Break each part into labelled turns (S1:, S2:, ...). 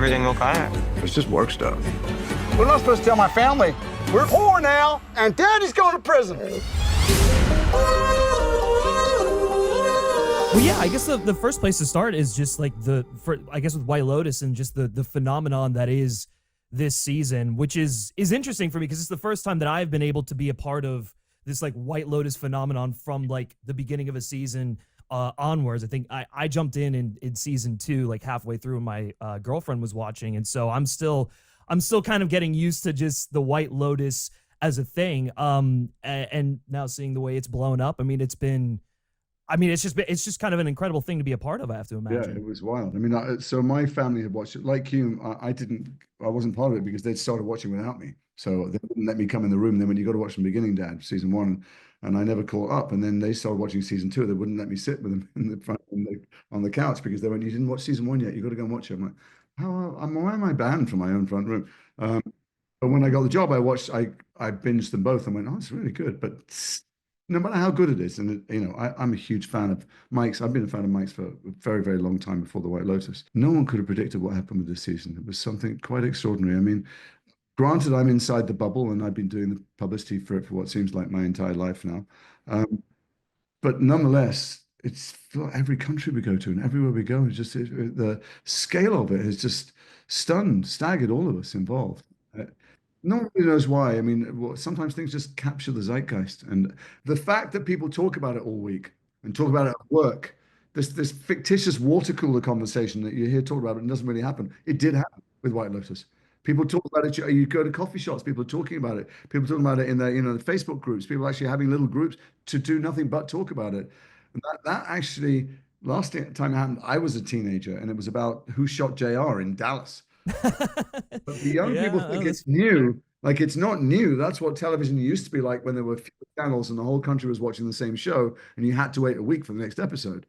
S1: everything okay?
S2: It's just work stuff.
S3: What am I supposed to tell my family? We're poor now, and Daddy's going to prison.
S4: Well, yeah, I guess the first place to start is just like I guess with White Lotus and just the phenomenon that is this season, which is interesting for me because it's the first time that I've been able to be a part of this like White Lotus phenomenon from like the beginning of a season onwards. I think I jumped in season 2 like halfway through when my girlfriend was watching, and so I'm still kind of getting used to just the White Lotus as a thing. And now seeing the way it's blown up, it's just kind of an incredible thing to be a part of, I have to imagine.
S2: Yeah, it was wild. I mean, so my family had watched it. Like you, I wasn't part of it because they'd started watching without me. So they wouldn't let me come in the room. Then when you got to watch from the beginning, Dad, season 1, and I never caught up. And then they started watching season 2. They wouldn't let me sit with them in the front on the couch because they went, "You didn't watch season 1 yet. You got to go and watch it." I'm like, why am I banned from my own front room? But when I got the job, I binged them both and went, "Oh, it's really good." But no matter how good it is, and I'm a huge fan of Mike's. I've been a fan of Mike's for a very, very long time before the White Lotus. No one could have predicted what happened with this season. It was something quite extraordinary. I mean, granted, I'm inside the bubble, and I've been doing the publicity for it for what seems like my entire life now. But nonetheless, it's for every country we go to and everywhere we go. It's just the scale of it has just staggered all of us involved. No one really knows why. I mean, sometimes things just capture the zeitgeist, and the fact that people talk about it all week and talk about it at work, this fictitious water cooler conversation that you hear talked about, it doesn't really happen. It did happen with White Lotus. People talk about it. You go to coffee shops, people are talking about it. People talking about it in the Facebook groups. People actually having little groups to do nothing but talk about it. And that actually, last time it happened, I was a teenager, and it was about who shot JR in Dallas. But the young people think it's new. Like, it's not new. That's what television used to be like when there were few channels and the whole country was watching the same show, and you had to wait a week for the next episode.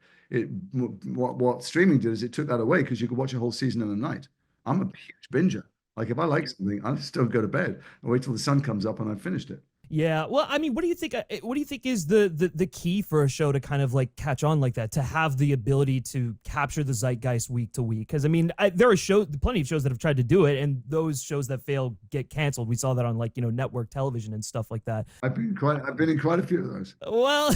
S2: What streaming did is it took that away because you could watch a whole season in a night. I'm a huge binger. Like, if I like something, I just don't go to bed. I wait till the sun comes up and I've finished it.
S4: Yeah, well, I mean, what do you think? What do you think is the key for a show to kind of like catch on like that, to have the ability to capture the zeitgeist week to week? Because I mean, there are plenty of shows that have tried to do it, and those shows that fail get canceled. We saw that on like network television and stuff like that.
S2: I've been in quite a few of those.
S4: Well,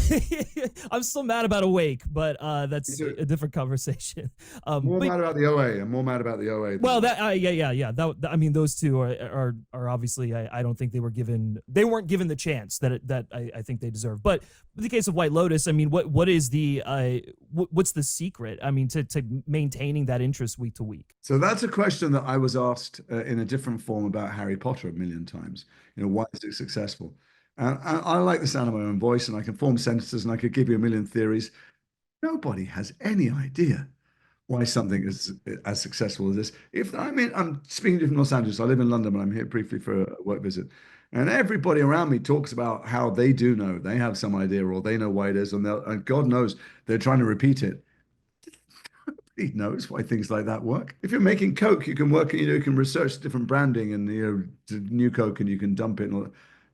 S4: I'm still mad about Awake, but that's a different conversation.
S2: Mad about the OA. I'm more mad about the OA.
S4: Well, yeah. I mean, those two are obviously. I don't think they weren't given the chance that I think they deserve. But in the case of White Lotus, I mean, what is what's the secret? I mean, to maintaining that interest week to week.
S2: So that's a question that I was asked in a different form about Harry Potter a million times. Why is it successful? And I like the sound of my own voice, and I can form sentences, and I could give you a million theories. Nobody has any idea why something is as successful as this. I'm speaking to you from Los Angeles. I live in London, but I'm here briefly for a work visit. And everybody around me talks about how they do know, they have some idea, or they know why it is, and God knows they're trying to repeat it. Nobody knows why things like that work. If you're making Coke, you can work, you can research different branding and new Coke, and you can dump it.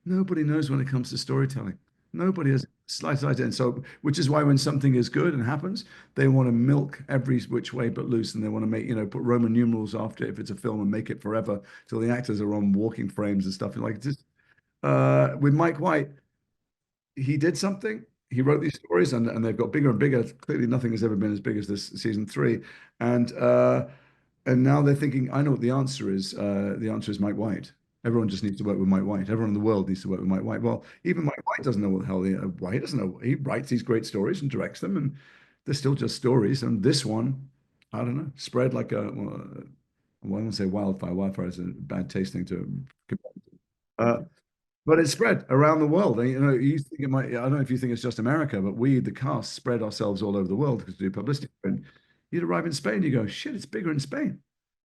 S2: Nobody knows when it comes to storytelling. Nobody has slightest idea. And so, which is why when something is good and happens, they want to milk every which way but loose, and they want to make, put Roman numerals after it if it's a film and make it forever till the actors are on walking frames and stuff. Like this, with Mike White, he did something. He wrote these stories, and they've got bigger and bigger. Clearly, nothing has ever been as big as this season 3, and now they're thinking, I know what the answer is. The answer is Mike White. Everyone just needs to work with Mike White. Everyone in the world needs to work with Mike White. Well, even Mike White doesn't know what the hell why he doesn't know. He writes these great stories and directs them, and they're still just stories. And this one, I don't know, spread like I won't say wildfire. Wildfire is a bad tasting to compare. But it spread around the world. And, you think it might. I don't know if you think it's just America, but we, the cast, spread ourselves all over the world because we do publicity. And you'd arrive in Spain, you go, shit, it's bigger in Spain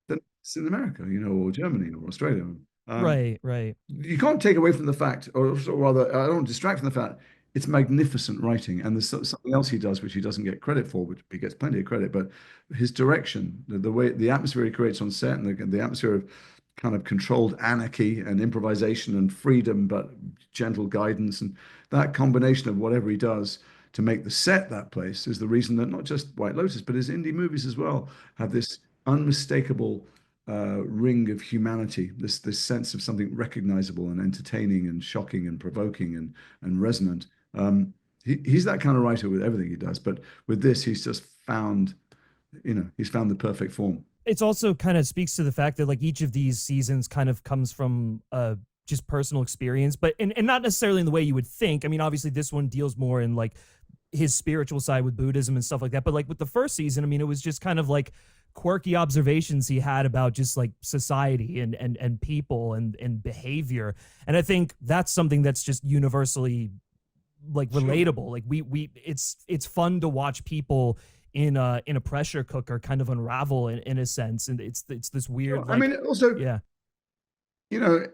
S2: than it's in America, or Germany or Australia.
S4: Right.
S2: You can't take away from the fact, or rather, I don't distract from the fact, it's magnificent writing. And there's something else he does, which he doesn't get credit for, which he gets plenty of credit, but his direction, the way, the atmosphere he creates on set, and the atmosphere of kind of controlled anarchy and improvisation and freedom, but gentle guidance. And that combination of whatever he does to make the set that place is the reason that not just White Lotus, but his indie movies as well have this unmistakable ring of humanity, this sense of something recognizable and entertaining and shocking and provoking and resonant. He's that kind of writer with everything he does, but with this, he's just found, he's found the perfect form.
S4: It's also kind of speaks to the fact that like each of these seasons kind of comes from just personal experience, but and not necessarily in the way you would think. I mean, obviously this one deals more in like his spiritual side with Buddhism and stuff like that. But like with the first season, I mean, it was just kind of like quirky observations he had about just like society and people and behavior. And I think that's something that's just universally like relatable. Like we it's fun to watch people in a pressure cooker kind of unravel in a sense. And it's this weird
S2: I mean, also,
S4: yeah.
S2: you know,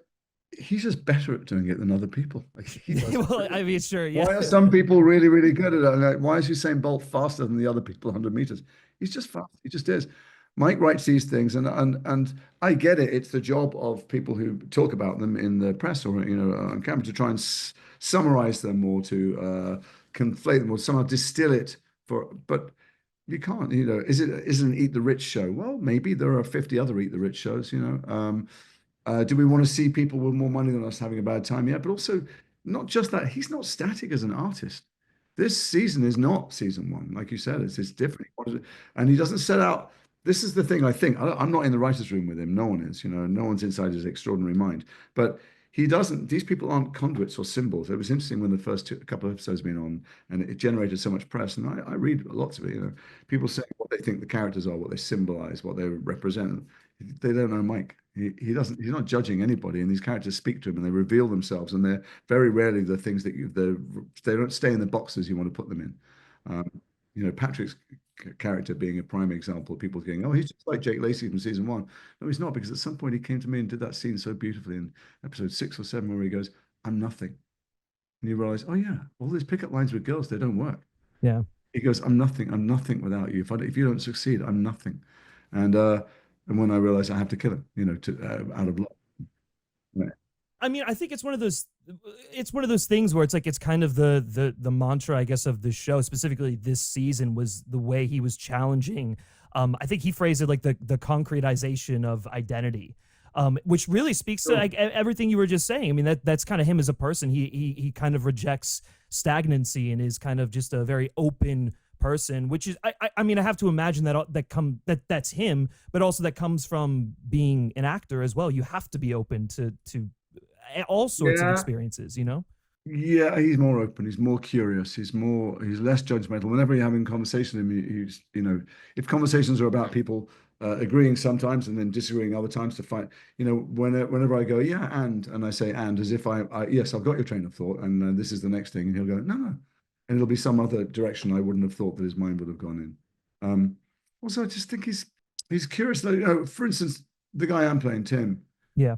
S2: he's just better at doing it than other people. Like
S4: Well, I mean, sure, yeah.
S2: Why are some people really, really good at it? Like, why is Usain Bolt faster than the other people 100 meters? He's just fast. He just is. Mike writes these things, and I get it. It's the job of people who talk about them in the press or on camera to try and summarize them or to conflate them or somehow distill it for. But you can't. Isn't an Eat the Rich show? Well, maybe there are 50 other Eat the Rich shows. Do we want to see people with more money than us having a bad time? Yeah, but also not just that. He's not static as an artist. This season is not season one, like you said. It's different, and he doesn't set out. This is the thing I think. I'm not in the writers' room with him. No one is. No one's inside his extraordinary mind. But he doesn't. These people aren't conduits or symbols. It was interesting when the first couple of episodes been on, and it generated so much press. And I read lots of it. People saying what they think the characters are, what they symbolize, what they represent. They don't know Mike. He doesn't. He's not judging anybody, and these characters speak to him, and they reveal themselves, and they're very rarely the things that they don't stay in the boxes you want to put them in. Patrick's character being a prime example. People going, "Oh, he's just like Jake Lacey from season one." No, he's not, because at some point he came to me and did that scene so beautifully in episode 6 or 7 where he goes, "I'm nothing," and you realize, oh yeah, all these pickup lines with girls, they don't work.
S4: Yeah.
S2: He goes, "I'm nothing. I'm nothing without you. If you don't succeed, I'm nothing." And when I realized I have to kill him, out of love. Right.
S4: I mean, I think it's one of those things where it's like it's kind of the mantra, I guess, of the show, specifically this season, was the way he was challenging. I think he phrased it like the concretization of identity, which really speaks to like everything you were just saying. I mean, that's kind of him as a person. He kind of rejects stagnancy and is kind of just a very open person, which is I mean, I have to imagine that's him, but also that comes from being an actor as well. You have to be open to all sorts of experiences,
S2: Yeah, he's more open. He's more curious. He's less judgmental. Whenever you're having conversation with him, he's if conversations are about people agreeing sometimes and then disagreeing other times to fight, whenever I go, yeah, and I say and as if yes, I've got your train of thought, and this is the next thing, and he'll go, no, and it'll be some other direction I wouldn't have thought that his mind would have gone in. Also, I just think he's curious. For instance, the guy I'm playing, Tim.
S4: Yeah.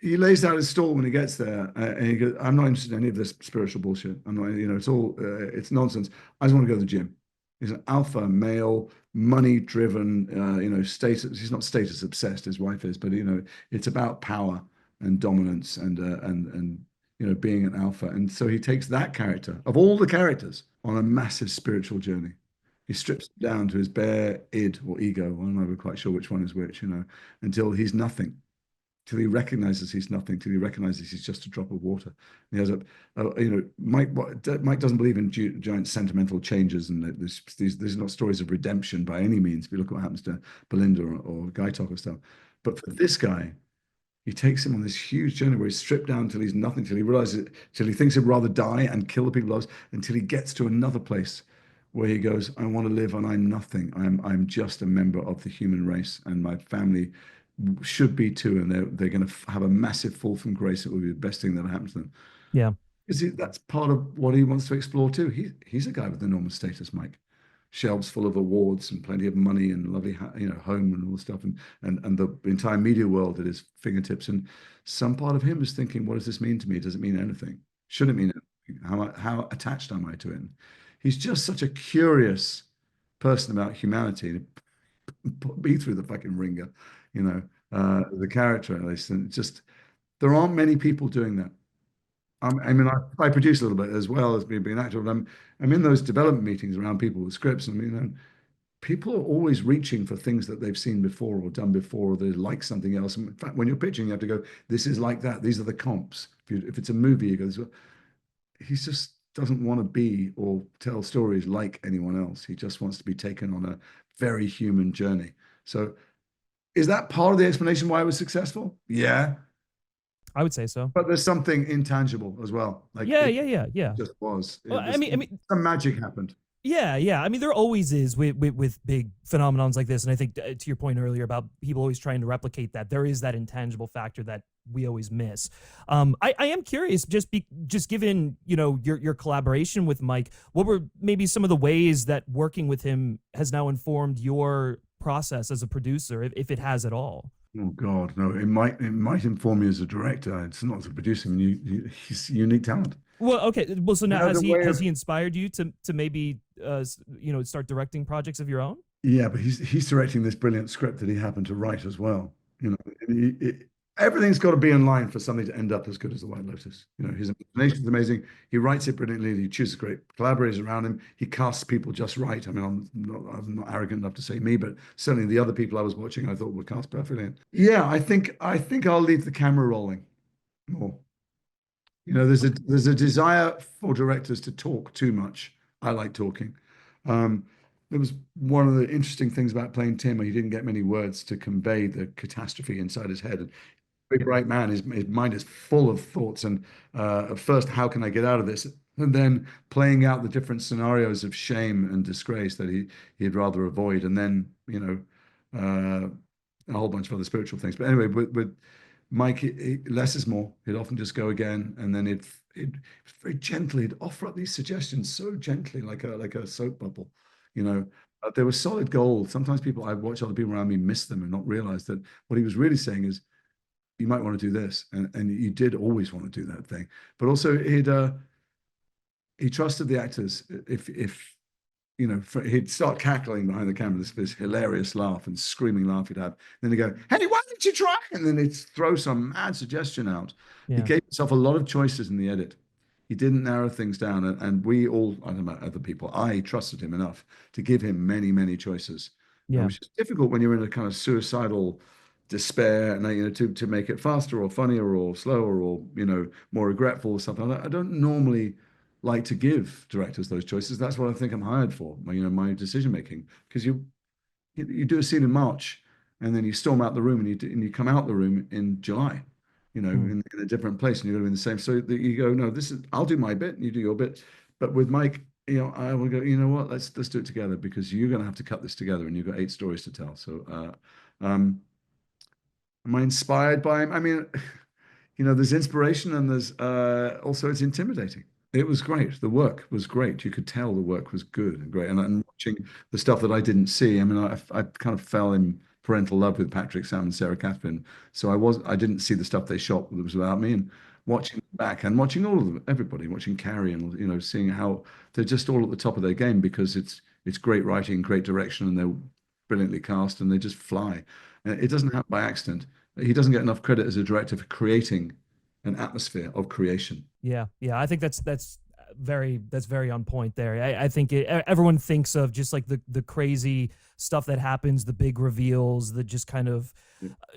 S2: He lays out his stall when he gets there, and he goes, "I'm not interested in any of this spiritual bullshit. I'm not. It's all it's nonsense. I just want to go to the gym." He's an alpha male, money-driven. Status. He's not status obsessed. His wife is, but it's about power and dominance and being an alpha. And so he takes that character of all the characters on a massive spiritual journey. He strips it down to his bare id or ego. I'm not even quite sure which one is which. Until he's nothing. Till he recognizes he's nothing, till he recognizes he's just a drop of water. And he has Mike doesn't believe in giant sentimental changes, and these are not stories of redemption by any means. If you look at what happens to Belinda or Guy Talk or stuff, but for this guy, he takes him on this huge journey where he's stripped down till he's nothing, till he realizes, till he thinks he'd rather die and kill the people he loves, until he gets to another place where he goes, I want to live and I'm nothing. I'm just a member of the human race, and my family should be too, and they're going to have a massive fall from grace. It will be the best thing that happened to them.
S4: Yeah,
S2: because that's part of what he wants to explore too. He's a guy with enormous status, Mike. Shelves full of awards and plenty of money and lovely, home and all the stuff, and the entire media world at his fingertips. And some part of him is thinking, what does this mean to me? Does it mean anything? Should it mean anything? How attached am I to it? He's just such a curious person about humanity. Put me through the fucking ringer, the character at least. And just, there aren't many people doing that. I mean, I produce a little bit as well as being an actor. But I'm in those development meetings around people with scripts, and people are always reaching for things that they've seen before or done before, or they like something else. And in fact, when you're pitching, you have to go, this is like that. These are the comps. If it's a movie, you go, he just doesn't want to be or tell stories like anyone else. He just wants to be taken on a very human journey. So is that part of the explanation why I was successful? Yeah.
S4: I would say so.
S2: But there's something intangible as well. Like
S4: Yeah,
S2: it
S4: yeah.
S2: just was.
S4: Well, I mean,
S2: some magic happened.
S4: yeah. I mean, there always is with big phenomenons like this, and I think to your point earlier about people always trying to replicate that, there is that intangible factor that we always miss. I am curious, just given your collaboration with Mike, what were maybe some of the ways that working with him has now informed your process as a producer, if it has at all?
S2: Oh God, no! It might inform you as a director. It's not as a producer. I mean, he's unique talent.
S4: Well, okay. Well, so now has
S2: he
S4: inspired you to maybe start directing projects of your own?
S2: Yeah, but he's directing this brilliant script that he happened to write as well. Everything's got to be in line for something to end up as good as the White Lotus. His imagination is amazing. He writes it brilliantly. He chooses great collaborators around him. He casts people just right. I mean, I'm not arrogant enough to say me, but certainly the other people I was watching, I thought were cast perfectly. Yeah, I think I'll leave the camera rolling more. There's a desire for directors to talk too much. I like talking. It was one of the interesting things about playing Tim. He didn't get many words to convey the catastrophe inside his head. Big bright man, his mind is full of thoughts. And at first, how can I get out of this? And then playing out the different scenarios of shame and disgrace that he'd rather avoid. And then, a whole bunch of other spiritual things. But anyway, with Mike, less is more. He'd often just go again, and then it very gently, he'd offer up these suggestions so gently, like a soap bubble. They were solid gold. Sometimes I watch other people around me miss them and not realize that what he was really saying is, you might want to do this, and you did always want to do that thing. But also, he trusted the actors. If he'd start cackling behind the camera, this hilarious laugh and screaming laugh he'd have. Then he'd go, "Hey, why don't you try?" And then he'd throw some mad suggestion out. Yeah. He gave himself a lot of choices in the edit. He didn't narrow things down, and we all, I don't know about other people, I trusted him enough to give him many, many choices. Yeah. Which is difficult when you're in a kind of suicidal despair, and to make it faster or funnier or slower or more regretful or something. I don't normally like to give directors those choices. That's what I think I'm hired for. My decision making, because you do a scene in March, and then you storm out the room, and you come out the room in July, in a different place, and you're going to be in the same. So that you go, no, I'll do my bit, and you do your bit. But with Mike, I will go, what, let's do it together, because you're going to have to cut this together, and you've got 8 stories to tell. So, am I inspired by him? I mean, there's inspiration, and there's also it's intimidating. It was great. The work was great. You could tell the work was good and great. And watching the stuff that I didn't see, I mean, I kind of fell in parental love with Patrick, Sam, and Sarah Catherine. So I didn't see the stuff they shot that was about me. And watching back and watching all of them, everybody, watching Carrie, and seeing how they're just all at the top of their game, because it's great writing, great direction, and they're brilliantly cast, and they just fly. It doesn't happen by accident. He doesn't get enough credit as a director for creating an atmosphere of creation.
S4: Yeah. I think that's very on point there. I think everyone thinks of just like the crazy stuff that happens, the big reveals, the just kind of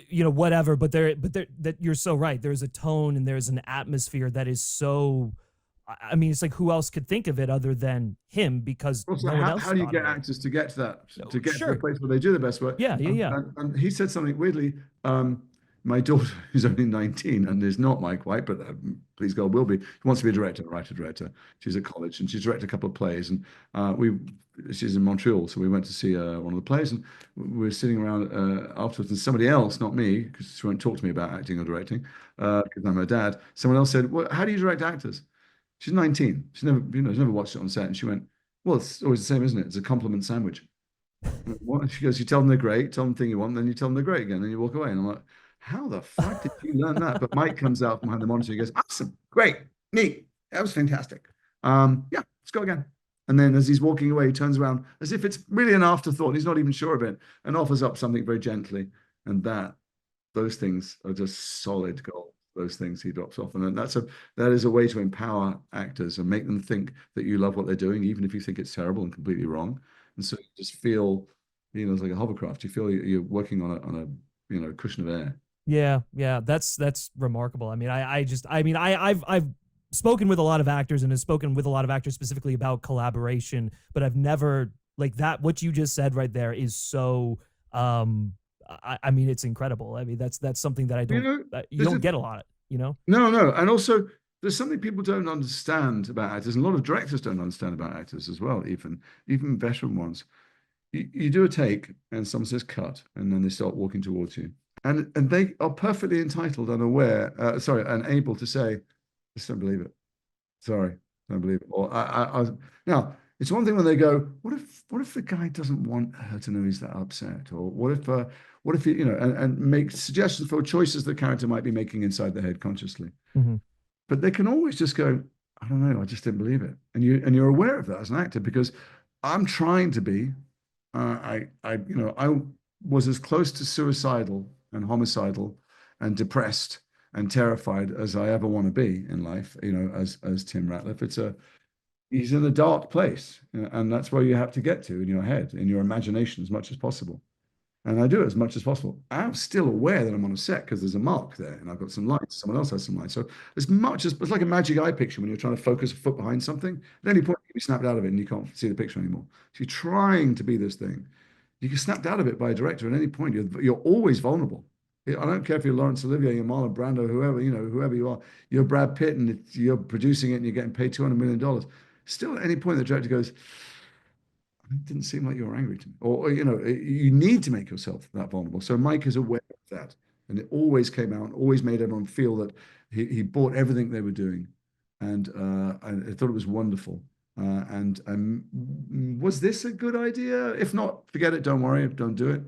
S4: whatever. But that you're so right. There's a tone and there's an atmosphere that is so. I mean, it's like, who else could think of it other than him? Because
S2: also, how do you get actors to get to that, to get to the place where they do the best work?
S4: Yeah.
S2: And he said something weirdly. My daughter, who's only 19 and is not Mike White, but please God will be, she wants to be a director, a writer-director. She's at college, and she's directed a couple of plays. And she's in Montreal, so we went to see one of the plays, and we were sitting around afterwards, and somebody else, not me, because she won't talk to me about acting or directing, because I'm her dad. Someone else said, "Well, how do you direct actors?" She's 19. She's never watched it on set, and she went, "Well, it's always the same, isn't it? It's a compliment sandwich." She goes, "You tell them they're great, tell them the thing you want, then you tell them they're great again, then you walk away." And I'm like, how the fuck did you learn that? But Mike comes out from behind the monitor. He goes, "Awesome, great, neat. That was fantastic. Yeah, let's go again." And then as he's walking away, he turns around as if it's really an afterthought. He's not even sure of it, and offers up something very gently. And those things are just solid gold. Those things he drops off, and that is a way to empower actors and make them think that you love what they're doing, even if you think it's terrible and completely wrong. and so you just feel, it's like a hovercraft. You feel you're working on a cushion of air.
S4: Yeah, that's remarkable. I mean, I've spoken with a lot of actors and have spoken with a lot of actors specifically about collaboration, but I've never like that. What you just said right there is so. I mean, it's incredible. I mean, that's something that you don't get a lot.
S2: No, and also there's something people don't understand about actors, and a lot of directors don't understand about actors as well, even veteran ones. You do a take and someone says cut, and then they start walking towards you, and they are perfectly entitled and aware, and able to say, "I just don't believe it. Sorry, don't believe it." Or now it's one thing when they go, "What if the guy doesn't want her to know he's that upset?" Or what if you and make suggestions for choices the character might be making inside their head consciously.
S4: Mm-hmm.
S2: But they can always just go, "I don't know, I just didn't believe it," and you're aware of that as an actor, because I'm trying to be. I was as close to suicidal and homicidal and depressed and terrified as I ever want to be in life, as Tim Ratliff. He's in a dark place, and that's where you have to get to in your head, in your imagination, as much as possible. And I do it as much as possible. I'm still aware that I'm on a set because there's a mark there and I've got some lights. Someone else has some lights. So as much as it's like a magic eye picture when you're trying to focus a foot behind something, at any point you can be snapped out of it and you can't see the picture anymore. So you're trying to be this thing. You get snapped out of it by a director at any point. You're always vulnerable. I don't care if you're Laurence Olivier, you're Marlon Brando, whoever you are, you're Brad Pitt and you're producing it and you're getting paid $200 million. Still, at any point, the director goes, "It didn't seem like you were angry to me," or you need to make yourself that vulnerable. So Mike is aware of that, and it always came out, always made everyone feel that he bought everything they were doing, and I thought it was wonderful. Was this a good idea? If not, forget it. Don't worry. Don't do it.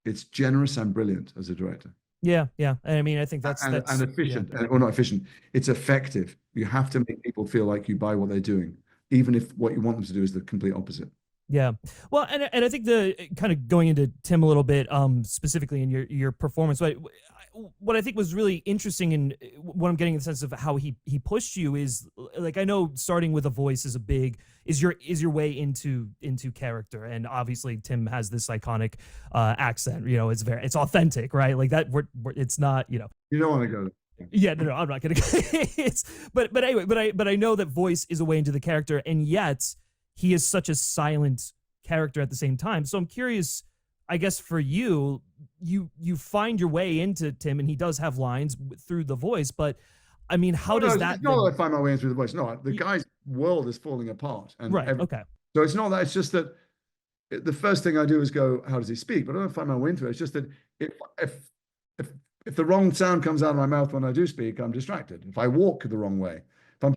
S2: It's generous and brilliant as a director.
S4: Yeah. I mean, I think that's
S2: efficient, or not efficient. It's effective. You have to make people feel like you buy what they're doing, even if what you want them to do is the complete opposite.
S4: Yeah. Well, and I think the kind of going into Tim a little bit, specifically in your performance, what I think was really interesting and what I'm getting the sense of how he pushed you is, like, I know starting with a voice is your way into character, and obviously Tim has this iconic accent. It's authentic, right? Like that. It's not.
S2: You don't want to go there.
S4: Yeah, no, I'm not gonna. But anyway, but I know that voice is a way into the character, and yet he is such a silent character at the same time. So I'm curious, I guess for you find your way into Tim, and he does have lines through the voice. But I mean, how does that?
S2: It's not that I find my way in through the voice. No, the guy's world is falling apart, and
S4: right. Okay.
S2: So it's not that. It's just that the first thing I do is go, "How does he speak?" But I don't find my way into it. It's just that if the wrong sound comes out of my mouth when I do speak, I'm distracted. If I walk the wrong way, if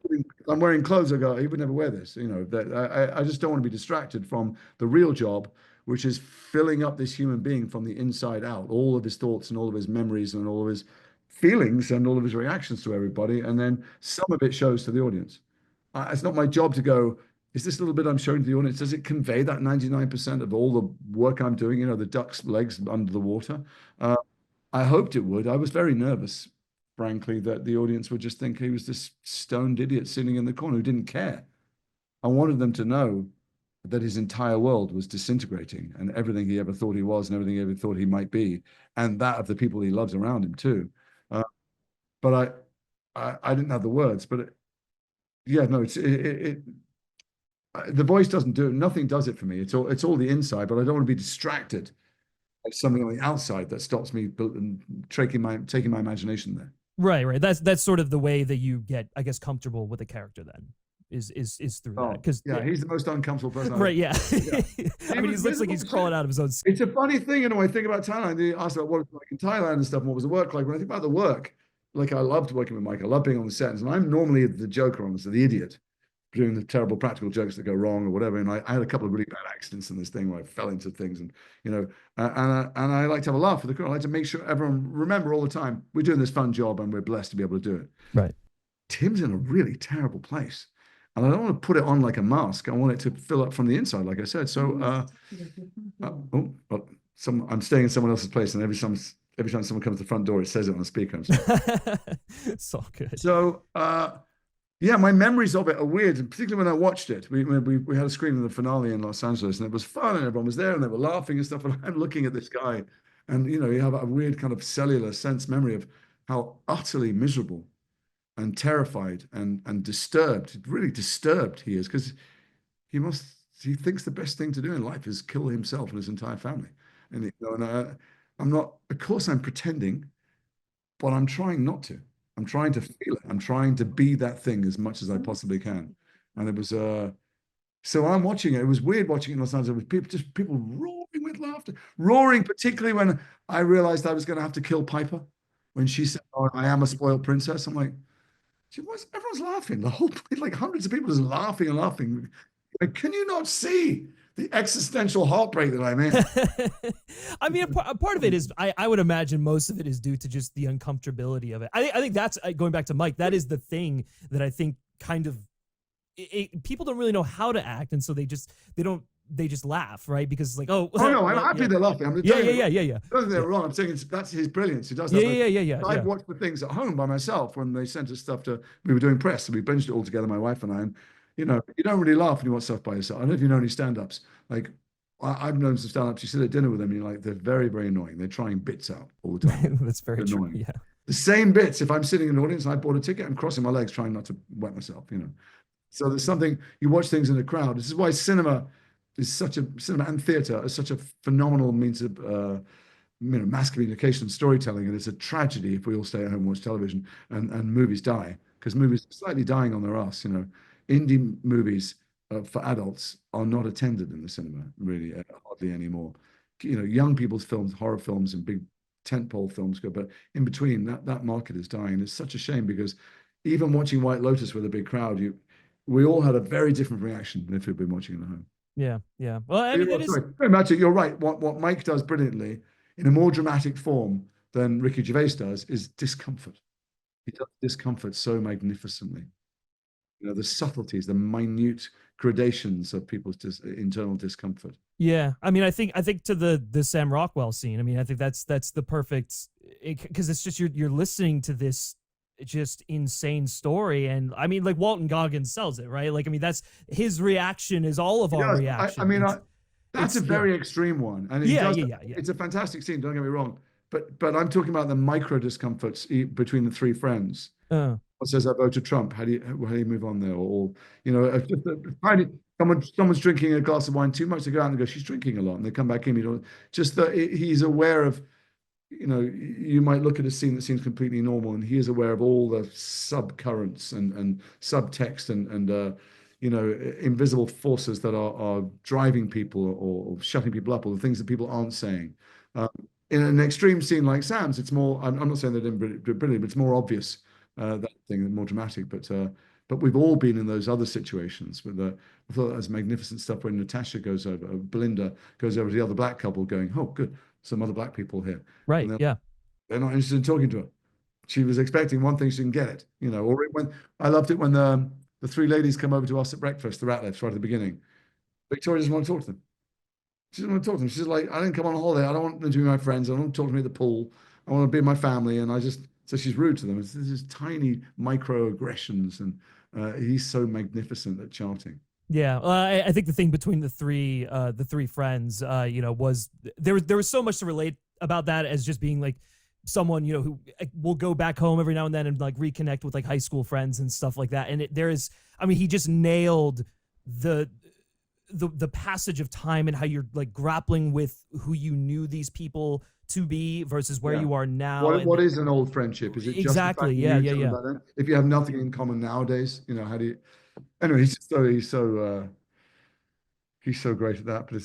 S2: I'm wearing clothes, I go, "He would never wear this." I just don't want to be distracted from the real job, which is filling up this human being from the inside out, all of his thoughts and all of his memories and all of his feelings and all of his reactions to everybody. And then some of it shows to the audience. It's not my job to go, "Is this little bit I'm showing to the audience, does it convey that 99% of all the work I'm doing, the duck's legs under the water?" I hoped it would. I was very nervous, frankly, that the audience would just think he was this stoned idiot sitting in the corner who didn't care. I wanted them to know that his entire world was disintegrating, and everything he ever thought he was and everything he ever thought he might be, and that of the people he loves around him too. But I didn't have the words. But the voice doesn't do it. Nothing does it for me. It's all the inside. But I don't want to be distracted by something on the outside that stops me taking my imagination there.
S4: Right. That's sort of the way that you get, I guess, comfortable with a character then. Is through that, because
S2: he's the most uncomfortable person.
S4: Right? Yeah. I mean, he looks like he's crawling out of his own skin.
S2: It's a funny thing, when I think about Thailand. They asked about what it's like in Thailand and stuff, and what was the work like. When I think about the work, like, I loved working with Mike. I love being on the set, and I'm normally the joker on this, the idiot, doing the terrible practical jokes that go wrong or whatever. And I had a couple of really bad accidents in this thing where I fell into things, and and I like to have a laugh with the crew. I like to make sure everyone remember all the time we're doing this fun job and we're blessed to be able to do it.
S4: Right.
S2: Tim's in a really terrible place. And I don't want to put it on like a mask. I want it to fill up from the inside, like I said. So, I'm staying in someone else's place, and every time someone comes to the front door, it says it on the speaker.
S4: It's all good.
S2: So, Yeah, my memories of it are weird, and particularly when I watched it. We had a screening of the finale in Los Angeles, and it was fun, and everyone was there, and they were laughing and stuff. And I'm looking at this guy, and you have a weird kind of cellular sense memory of how utterly miserable and terrified and disturbed, really disturbed he is, because he thinks the best thing to do in life is kill himself and his entire family. I'm not, of course, I'm pretending, but I'm trying not to. I'm trying to feel it. I'm trying to be that thing as much as I possibly can. And it was so I'm watching it. It was weird watching it in Los Angeles with people roaring with laughter, roaring, particularly when I realized I was going to have to kill Piper when she said, "Oh, I am a spoiled princess." I'm like, everyone's laughing. The whole like hundreds of people just laughing and laughing. Like, can you not see the existential heartbreak that I'm in?
S4: I mean, a part of it is, I would imagine most of it is due to just the uncomfortability of it. I think that's, going back to Mike, that is the thing that I think kind of, people don't really know how to act, and so they just laugh, right? Because it's like, oh
S2: no, I'm happy they're laughing. I'm
S4: yeah.
S2: Don't think they're wrong. I'm saying that's his brilliance. He does that.
S4: Yeah.
S2: I've watched the things at home by myself when they sent us stuff to. We were doing press, and we binged it all together, my wife and I. And you don't really laugh when you watch stuff by yourself. I don't know if you know any stand-ups. Like I've known some stand-ups. You sit at dinner with them, and you're like, they're very, very annoying. They're trying bits out all the time.
S4: That's very true. Yeah.
S2: The same bits. If I'm sitting in an audience and I bought a ticket, I'm crossing my legs, trying not to wet myself. So there's something, you watch things in a crowd. This is why cinema and theater are such a phenomenal means of mass communication, storytelling, and it's a tragedy if we all stay at home and watch television and movies die, because movies are slightly dying on their ass. Indie movies for adults are not attended in the cinema really hardly anymore. Young people's films, horror films, and big tentpole films go, but in between that market is dying. It's such a shame, because even watching White Lotus with a big crowd, we all had a very different reaction than if we'd been watching it at home.
S4: Yeah. Well, I mean,
S2: very much. You're right. What Mike does brilliantly in a more dramatic form than Ricky Gervais does is discomfort. He does discomfort so magnificently. The subtleties, the minute gradations of people's internal discomfort.
S4: Yeah, I mean, I think to the Sam Rockwell scene. I mean, I think that's the perfect, because it's just you're listening to this just insane story, and I mean, like, Walton Goggins sells it, right? Like, I mean, that's his reaction is all of our reaction.
S2: I mean, that's a very extreme one, and
S4: yeah.
S2: It's a fantastic scene. Don't get me wrong, but I'm talking about the micro discomforts between the three friends. What says I voted Trump? How do you move on there? Or someone's drinking a glass of wine too much, to go out and go, she's drinking a lot, and they come back in. Just that he's aware of. You might look at a scene that seems completely normal, and he is aware of all the subcurrents and subtext and invisible forces that are driving people or shutting people up, or the things that people aren't saying. In an extreme scene like Sam's, it's more. I'm not saying they didn't do it brilliantly, but it's more obvious. That thing, more dramatic, but we've all been in those other situations. I thought that was magnificent stuff when Natasha Belinda goes over to the other black couple, going, "Oh, good, some other black people here."
S4: Right?
S2: They're not interested in talking to her. She was expecting one thing, she didn't get it. Or when I loved it when the three ladies come over to us at breakfast, the Ratliffs, right at the beginning. Victoria doesn't want to talk to them. She doesn't want to talk to them. She's like, I didn't come on holiday. I don't want them to be my friends. I don't want to talk to me at the pool. I want to be with my family, and so she's rude to them. It's these tiny microaggressions, and he's so magnificent at charting.
S4: Yeah, I think the thing between the three friends, was there was so much to relate about that, as just being like someone who will go back home every now and then and like reconnect with like high school friends and stuff like that. And he just nailed the passage of time and how you're like grappling with who you knew these people to be versus where you are now.
S2: What is an old friendship? Is it
S4: exactly?
S2: Yeah. If you have nothing in common nowadays, how do you? Anyway, he's so great at that. But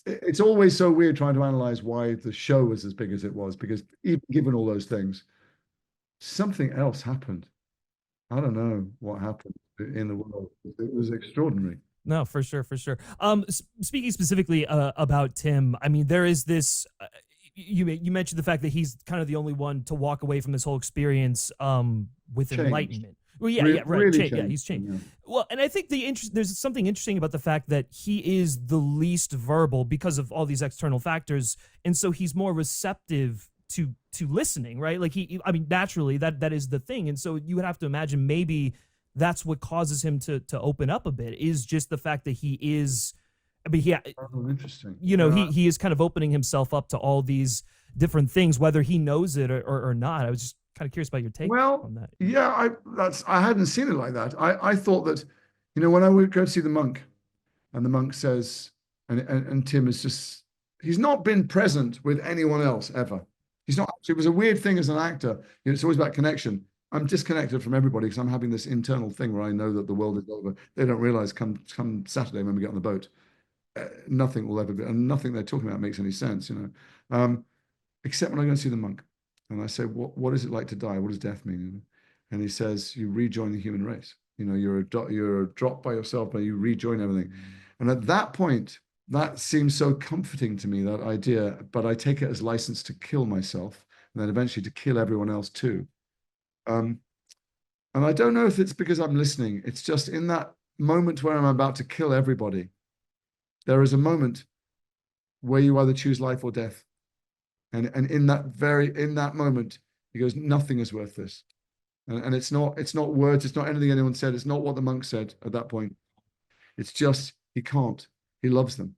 S2: it's always so weird trying to analyze why the show was as big as it was, because even given all those things, something else happened. I don't know what happened in the world. It was extraordinary.
S4: No, for sure. Speaking specifically about Tim, I mean, there is this. You mentioned the fact that he's kind of the only one to walk away from this whole experience with enlightenment. Well, right.
S2: Really
S4: he's changed.
S2: Yeah.
S4: Well, and I think there's something interesting about the fact that he is the least verbal because of all these external factors, and so he's more receptive to listening, right? Like naturally that is the thing, and so you would have to imagine maybe that's what causes him to open up a bit, is just the fact that he is, I mean,
S2: Oh, interesting.
S4: you know, he is kind of opening himself up to all these different things, whether he knows it or not. I was just kind of curious about your take on that.
S2: Yeah, I hadn't seen it like that. I thought that, you know, when I would go to see the monk, and the monk says, and Tim is just, he's not been present with anyone else ever. He's not. It was a weird thing as an actor. You know, it's always about connection. I'm disconnected from everybody because I'm having this internal thing where I know that the world is over. They don't realize come Saturday when we get on the boat, nothing will ever be, and nothing they're talking about makes any sense, you know. Except when I go and see the monk, and I say, what is it like to die? What does death mean? And he says, you rejoin the human race. You know, you're a drop by yourself, but you rejoin everything. And at that point, that seems so comforting to me, that idea, but I take it as license to kill myself and then eventually to kill everyone else too. And I don't know if it's because I'm listening. It's just in that moment where I'm about to kill everybody, there is a moment where you either choose life or death. And in that moment, he goes, nothing is worth this. And it's not words, it's not anything anyone said, it's not what the monk said at that point. It's just, he can't. He loves them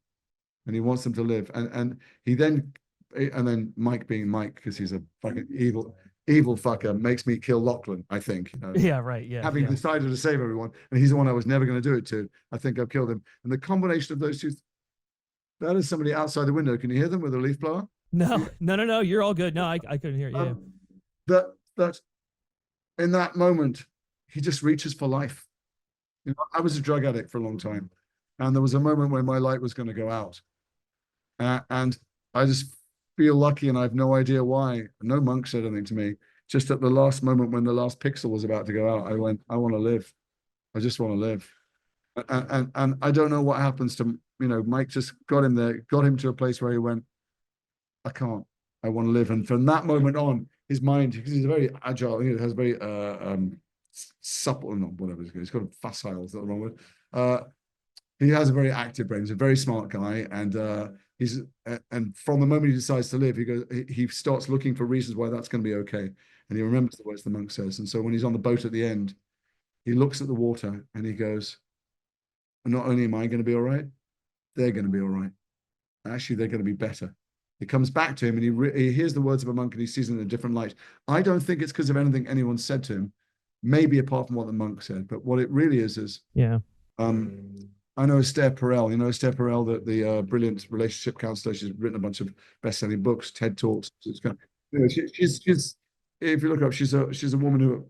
S2: and he wants them to live. And then Mike being Mike, because he's a fucking evil fucker, makes me kill Lachlan, I think. You know?
S4: Yeah, right. Yeah.
S2: Having decided to save everyone, and he's the one I was never going to do it to. I think I've killed him. And the combination of those two, that is somebody outside the window. Can you hear them with a leaf blower?
S4: No. You're all good. No, I couldn't hear. Yeah.
S2: That in that moment, he just reaches for life. You know, I was a drug addict for a long time, and there was a moment when my light was going to go out, and I just feel lucky, and I have no idea why. No monk said anything to me. Just at the last moment when the last pixel was about to go out, I went, I want to live. I just want to live. And I don't know what happens to, you know, Mike just got him there, got him to a place where he went, I can't, I want to live. And from that moment on, his mind, because he's very agile, he has very supple, not whatever he's got facile, is that the wrong word? He has a very active brain. He's a very smart guy, and and from the moment he decides to live, he starts looking for reasons why that's going to be okay, and he remembers the words the monk says. And so when he's on the boat at the end, he looks at the water and he goes, not only am I going to be all right, they're going to be all right. Actually, they're going to be better. It comes back to him, and he hears the words of a monk, and he sees it in a different light. I don't think it's because of anything anyone said to him, maybe apart from what the monk said, but what it really is
S4: yeah.
S2: I know Esther Perel. You know Esther Perel, the brilliant relationship counselor. She's written a bunch of best-selling books, TED Talks. It's kind of, you know, she's if you look her up, she's a woman who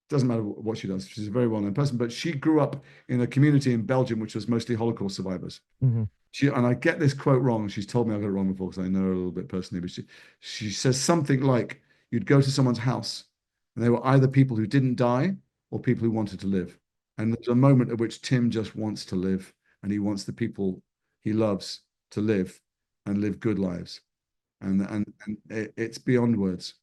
S2: doesn't matter what she does. She's a very well-known person, but she grew up in a community in Belgium which was mostly Holocaust survivors.
S4: Mm-hmm.
S2: And I get this quote wrong. She's told me I got it wrong before because I know her a little bit personally. But she says something like, "You'd go to someone's house, and they were either people who didn't die or people who wanted to live." And there's a moment at which Tim just wants to live, and he wants the people he loves to live and live good lives, and it's beyond words.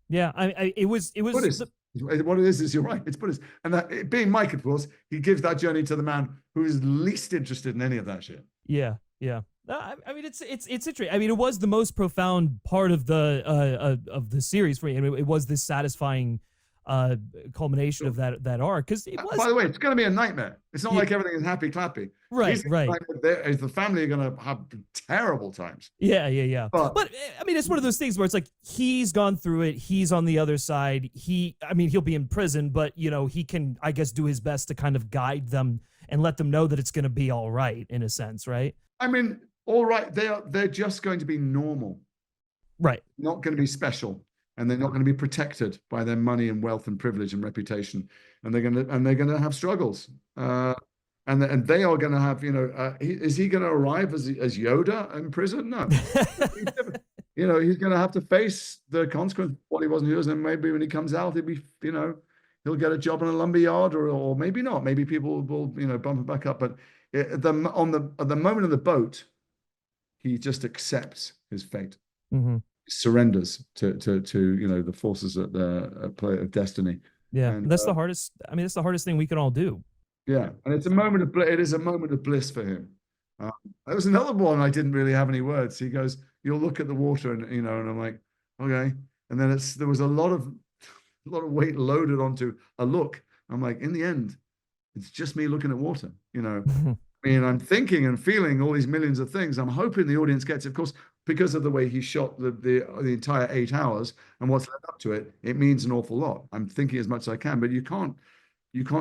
S4: Yeah, it was
S2: Buddhist. What it is you're right. It's Buddhist, and that, being Mike, of course, he gives that journey to the man who is least interested in any of that shit.
S4: Yeah. I mean, it's interesting. I mean, it was the most profound part of the series for me. I mean, it was this satisfying culmination of that arc, because it was.
S2: By the way, it's going to be a nightmare. It's not like everything is happy clappy.
S4: Right.
S2: The family are going to have terrible times.
S4: Yeah. But I mean, it's one of those things where it's like, he's gone through it. He's on the other side. He'll be in prison, but you know, he can, I guess, do his best to kind of guide them and let them know that it's going to be all right, in a sense, right?
S2: I mean, all right. They're just going to be normal,
S4: right?
S2: Not going to be special. And they're not going to be protected by their money and wealth and privilege and reputation, and they're going to have struggles, and they are going to have, you know, is he going to arrive as Yoda in prison? No, you know, he's going to have to face the consequence of what he wasn't doing, and maybe when he comes out, he'll be, you know, he'll get a job in a lumber yard, or maybe not. Maybe people will, you know, bump him back up. But at the moment of the boat, he just accepts his fate.
S4: Mm-hmm.
S2: Surrenders to you know, the forces at play of destiny.
S4: Yeah,
S2: and
S4: that's the hardest. I mean, it's the hardest thing we can all do.
S2: Yeah, and it's a moment of it is a moment of bliss for him. There was another one I didn't really have any words. He goes, "You'll look at the water," and you know, and I'm like, okay. And then there was a lot of weight loaded onto a look, I'm like, in the end, it's just me looking at water, you know. I mean, I'm thinking and feeling all these millions of things. I'm hoping the audience gets it. Of course, because of the way he shot the entire 8 hours and what's led up to it, it means an awful lot. I'm thinking as much as I can, but you can't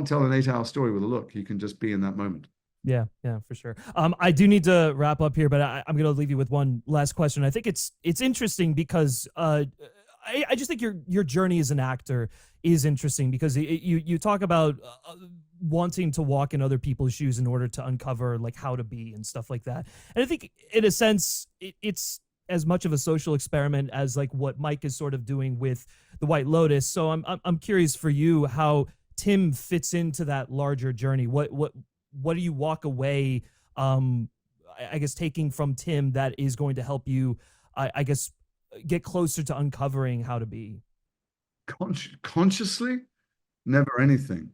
S2: tell an 8 hour story with a look. You can just be in that moment.
S4: Yeah, yeah, for sure. I do need to wrap up here, but I'm going to leave you with one last question. I think it's interesting because I just think your journey as an actor is interesting because you talk about wanting to walk in other people's shoes in order to uncover like how to be and stuff like that. And I think in a sense it's as much of a social experiment as like what Mike is sort of doing with the White Lotus. So I'm curious for you how Tim fits into that larger journey. What do you walk away, I guess, taking from Tim that is going to help you, I guess, get closer to uncovering how to be?
S2: Consciously, never anything.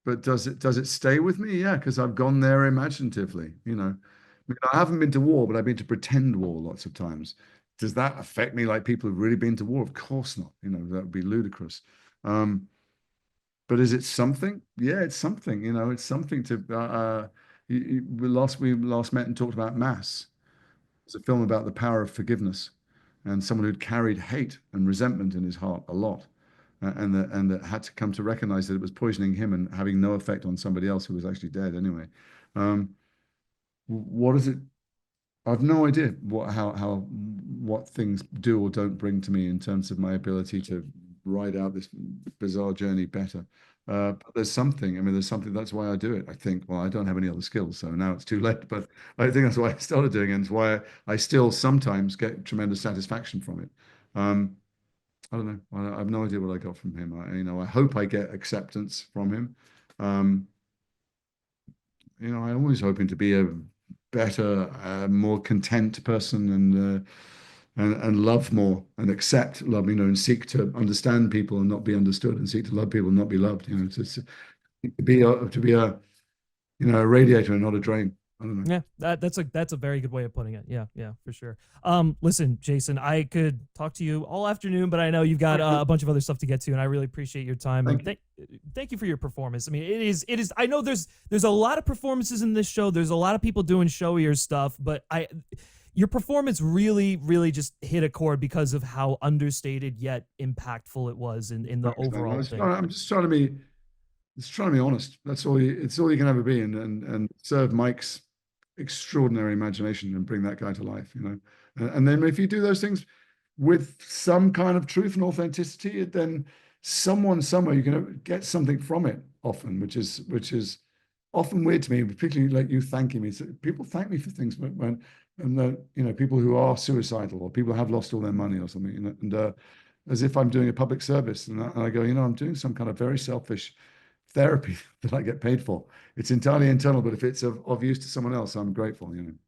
S2: But does it stay with me? Yeah, because I've gone there imaginatively, you know. I mean, I haven't been to war, but I've been to pretend war lots of times. Does that affect me like people who've really been to war? Of course not. You know, that would be ludicrous. But is it something? Yeah, it's something. You know, it's something to. We last met and talked about Mass. It's a film about the power of forgiveness, and someone who'd carried hate and resentment in his heart a lot, and that had to come to recognize that it was poisoning him and having no effect on somebody else who was actually dead anyway. What is it? I've no idea what things do or don't bring to me in terms of my ability to ride out this bizarre journey better. But there's something. I mean, there's something. That's why I do it. I think. Well, I don't have any other skills, so now it's too late. But I think that's why I started doing it, and it's why I still sometimes get tremendous satisfaction from it. I don't know. I have no idea what I got from him. I hope I get acceptance from him. Um, I'm always hoping to be a better, more content person and love more and accept love, and seek to understand people and not be understood and seek to love people and not be loved, to be a radiator and not a drain. I don't know.
S4: Yeah, that's a very good way of putting it. Yeah, yeah, for sure. Listen, Jason, I could talk to you all afternoon, but I know you've got a bunch of other stuff to get to, and I really appreciate your time. Thank you for your performance. I mean, it is. I know there's a lot of performances in this show. There's a lot of people doing showier stuff, but your performance really, really just hit a chord because of how understated yet impactful it was in the overall thing.
S2: I'm just trying to be honest. It's all you can ever be, and serve Mike's extraordinary imagination and bring that guy to life, and then if you do those things with some kind of truth and authenticity, then someone somewhere you can get something from it often, which is often weird to me, particularly like you thanking me. So people thank me for things and people who are suicidal or people who have lost all their money or something, and as if I'm doing a public service, and I go, I'm doing some kind of very selfish therapy that I get paid for. It's entirely internal, but if it's of use to someone else, I'm grateful.